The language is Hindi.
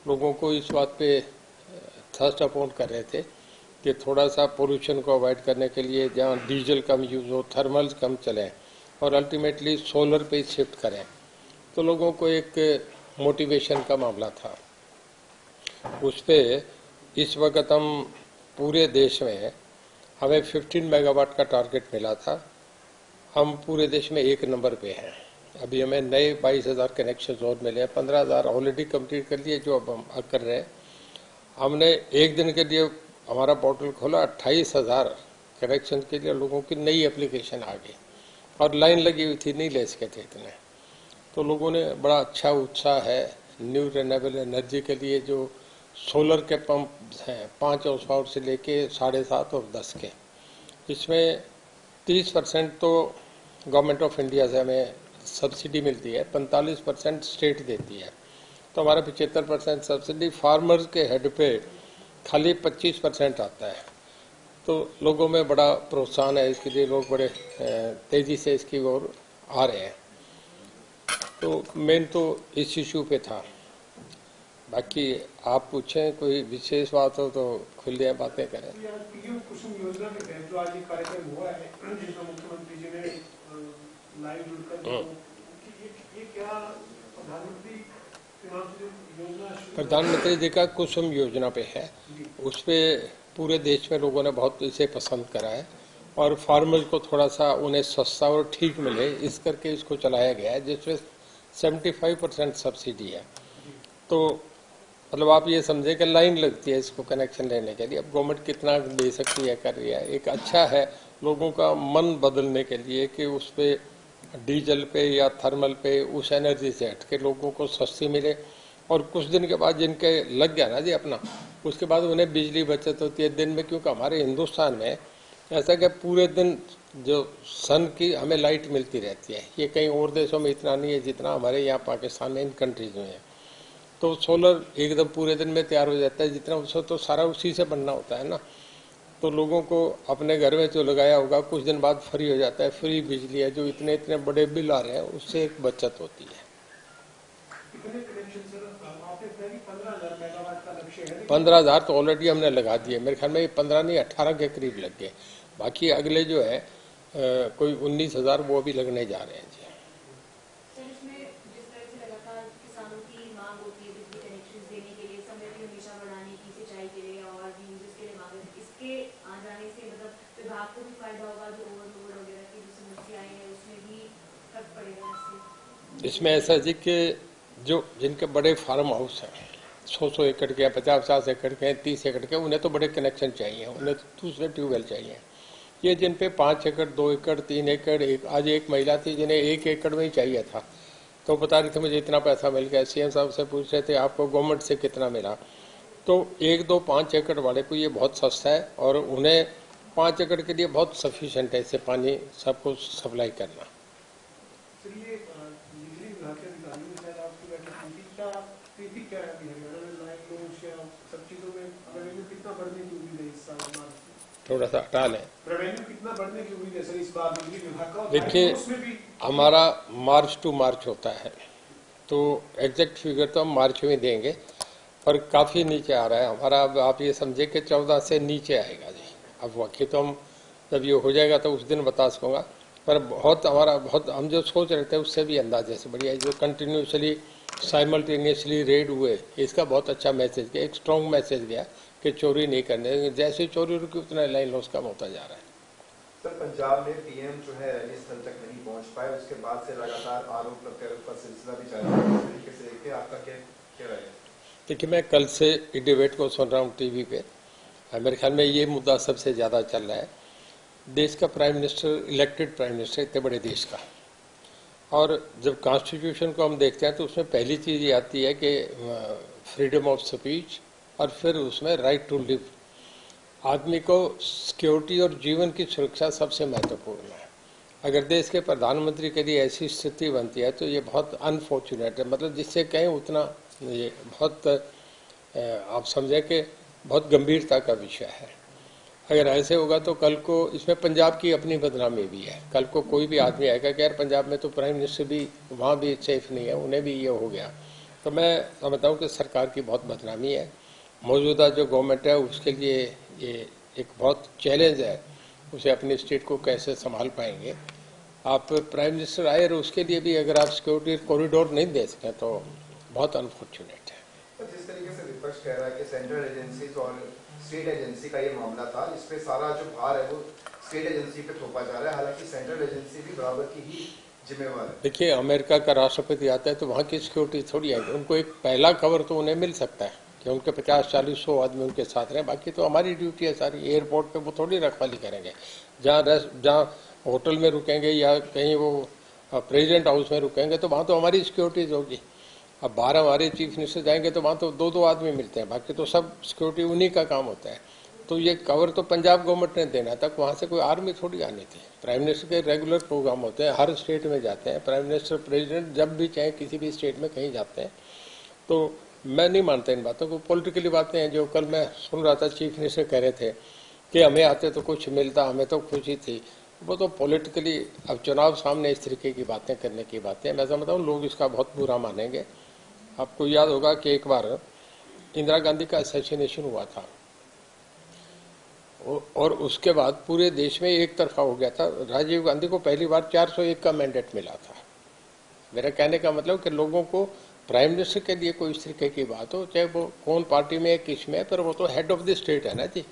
लोगों को इस बात पे थर्स्ट अपॉन कर रहे थे कि थोड़ा सा पोल्यूशन को अवॉइड करने के लिए जहाँ डीजल कम यूज़ हो, थर्मल्स कम चलें और अल्टीमेटली सोलर पे शिफ्ट करें। तो लोगों को एक मोटिवेशन का मामला था। उस पर इस वक्त हम पूरे देश में हमें 15 मेगावाट का टारगेट मिला था। हम पूरे देश में 1 नंबर पे हैं। अभी हमें नए 22,000 कनेक्शन और मिले हैं। 15,000 ऑलरेडी कंप्लीट कर लिए, जो अब हम कर रहे हैं। हमने एक दिन के लिए हमारा पोर्टल खोला, 28,000 कनेक्शन के लिए लोगों की नई एप्लीकेशन आ गई और लाइन लगी हुई थी, नहीं ले सके थे इतने। तो लोगों ने बड़ा अच्छा उत्साह है न्यू रिन्यूएबल एनर्जी के लिए। जो सोलर के पंप हैं 5 हाउस पावर से लेके 7.5 और 10 के, इसमें 30% तो गवर्नमेंट ऑफ इंडिया से हमें सब्सिडी मिलती है, 45% स्टेट देती है। तो हमारा 75% सब्सिडी फार्मर्स के हेड पे खाली 25% आता है। तो लोगों में बड़ा प्रोत्साहन है इसके लिए, लोग बड़े तेजी से इसकी ओर आ रहे हैं। तो मेन तो इस इशू पे था। बाकी आप पूछें कोई विशेष बात हो तो खुले बातें करें। पीएम कुसुम योजना के तहत जो आज ये कार्यक्रम हुआ है, जिसमें मुख्यमंत्री जी ने लाइव जुड़कर ये क्या प्रधानमंत्री जी का कुसुम योजना पे है। उस पे पूरे देश में लोगों ने बहुत इसे पसंद करा है और फार्मर्स को थोड़ा सा उन्हें सस्ता और ठीक मिले इस करके इसको चलाया गया है, जिसमें 75% सब्सिडी है। तो मतलब आप ये समझे कि लाइन लगती है इसको कनेक्शन लेने के लिए। अब गवर्नमेंट कितना दे सकती है, कर रही है। एक अच्छा है लोगों का मन बदलने के लिए कि उस पे डीजल पे या थर्मल पे उस एनर्जी से हट के लोगों को सस्ती मिले। और कुछ दिन के बाद जिनके लग गया ना जी अपना, उसके बाद उन्हें बिजली बचत होती है दिन में। क्योंकि हमारे हिंदुस्तान में ऐसा कि पूरे दिन जो सन की हमें लाइट मिलती रहती है, ये कहीं और देशों में इतना नहीं है जितना हमारे यहाँ पाकिस्तान में इन कंट्रीज में है। तो सोलर एकदम पूरे दिन में तैयार हो जाता है, जितना उसको तो सारा उसी से बनना होता है ना। तो लोगों को अपने घर में जो लगाया होगा कुछ दिन बाद फ्री हो जाता है, फ्री बिजली है। जो इतने इतने बड़े बिल आ रहे हैं उससे एक बचत होती है। 15,000 तो ऑलरेडी हमने लगा दिए। मेरे ख्याल में 15 नहीं 18 के करीब लग गए। बाकी अगले जो है कोई 19,000 वो भी लगने जा रहे हैं जी। इसमें ऐसा जी कि जो जिनके बड़े फार्म हाउस हैं 100 एकड़ के, 50 एकड़ के, 30 एकड़ के, उन्हें तो बड़े कनेक्शन चाहिए, उन्हें तो दूसरे ट्यूबवेल चाहिए। ये जिन पे 5 एकड़, 2 एकड़, 3 एकड़, आज एक महिला थी जिन्हें 1 एकड़ में ही चाहिए था, तो बता रही थी मुझे इतना पैसा मिल गया। सीएम साहब से पूछ रहे थे आपको गवर्नमेंट से कितना मिला। तो 1, 2, 5 एकड़ वाले को ये बहुत सस्ता है और उन्हें 5 एकड़ के लिए बहुत सफिशिएंट है इससे पानी सबको सप्लाई करना। थोड़ा सा हटा लें। कितना बढ़ने की उम्मीद है सर इस बार बिजली विभाग का? देखिए हमारा मार्च टू मार्च होता है, तो एग्जैक्ट फिगर तो हम मार्च में देंगे, पर काफ़ी नीचे आ रहा है हमारा। अब आप ये समझे कि 14 से नीचे आएगा जी। अब बाकी तो हम जब ये हो जाएगा तो उस दिन बता सकूँगा, पर बहुत हमारा बहुत हम जो सोच रहे थे उससे भी अंदाजे से बढ़िया। जो कंटिन्यूसली साइमल्टेनियसली रेड हुए, इसका बहुत अच्छा मैसेज गया, एक स्ट्रॉन्ग मैसेज गया कि चोरी नहीं करने। जैसे चोरी रुकी उतना लाइन लॉस कम होता जा रहा है। सर पंजाब में पीएम जो है इस स्थल तक नहीं पहुंच पाए, उसके बाद से लगातार आरोप प्रत्यारोप का सिलसिला भी जारी है। इस तरीके से देखिए आपका क्या राय है? देखिए मैं कल से डिबेट को सुन रहा हूँ टीवी पे। मेरे ख्याल में ये मुद्दा सबसे ज़्यादा चल रहा है। देश का prime minister, elected prime minister इतने बड़े देश का, और जब कॉन्स्टिट्यूशन को हम देखते हैं तो उसमें पहली चीज़ ये आती है कि फ्रीडम ऑफ स्पीच, और फिर उसमें राइट टू लिव। आदमी को सिक्योरिटी और जीवन की सुरक्षा सबसे महत्वपूर्ण है। अगर देश के प्रधानमंत्री के लिए ऐसी स्थिति बनती है तो ये बहुत अनफॉर्चुनेट है। मतलब जिससे कहें उतना ये बहुत आप समझें कि बहुत गंभीरता का विषय है। अगर ऐसे होगा तो कल को इसमें पंजाब की अपनी बदनामी भी है। कल को कोई भी आदमी आएगा कि यार पंजाब में तो प्राइम मिनिस्टर भी वहाँ भी सेफ नहीं है, उन्हें भी ये हो गया। तो मैं समझता हूँ कि सरकार की बहुत बदनामी है। मौजूदा जो गवर्नमेंट है उसके लिए ये एक बहुत चैलेंज है, उसे अपनी स्टेट को कैसे संभाल पाएंगे। आप प्राइम मिनिस्टर आए और उसके लिए भी अगर आप सिक्योरिटी कॉरिडोर नहीं दे सकें तो बहुत अनफॉर्चुनेट है। तो जिस तरीके से विपक्ष कह रहा है कि सेंट्रल एजेंसीज और स्टेट एजेंसी का ये मामला था, इसपे सारा जो भार है वो स्टेट एजेंसी पे थोपा जा रहा है, हालांकि सेंट्रल एजेंसी भी बराबर की ही जिम्मेवार है। देखिए, अमेरिका का राष्ट्रपति आता है तो वहाँ की सिक्योरिटी थोड़ी आएगी, उनको एक पहला कवर तो उन्हें मिल सकता है कि उनके 50-40-100 आदमी उनके साथ रहे, बाकी तो हमारी ड्यूटी है सारी। एयरपोर्ट पे वो थोड़ी रखवाली करेंगे, जहाँ होटल में रुकेंगे या कहीं वो प्रेसिडेंट हाउस में रुकेंगे तो वहाँ तो हमारी सिक्योरिटीज होगी। अब 12 हमारे चीफ मिनिस्टर जाएंगे तो वहाँ तो 2-2 आदमी मिलते हैं, बाकी तो सब सिक्योरिटी उन्हीं का काम होता है। तो ये कवर तो पंजाब गवर्नमेंट ने देना था, वहाँ से कोई आर्मी थोड़ी आनी थी। प्राइम मिनिस्टर के रेगुलर प्रोग्राम होते हैं, हर स्टेट में जाते हैं प्राइम मिनिस्टर, प्रेसिडेंट जब भी चाहे किसी भी स्टेट में कहीं जाते हैं। तो मैं नहीं मानता इन बातों को, पॉलिटिकली बातें हैं। जो कल मैं सुन रहा था चीफ मिनिस्टर कह रहे थे कि हमें आते तो कुछ मिलता, हमें तो खुशी थी, वो तो पॉलिटिकली अब चुनाव सामने इस तरीके की बातें करने की बातें, मैं समझता हूँ लोग इसका बहुत बुरा मानेंगे। आपको याद होगा कि एक बार इंदिरा गांधी का असैसिनेशन हुआ था और उसके बाद पूरे देश में एक तरफा हो गया था। राजीव गांधी को पहली बार 401 का मैंडेट मिला था। मेरा कहने का मतलब कि लोगों को प्राइम मिनिस्टर के लिए कोई इस तरीके की बात हो, चाहे वो कौन पार्टी में है, किस में है, पर वो तो हेड ऑफ द स्टेट है ना जी।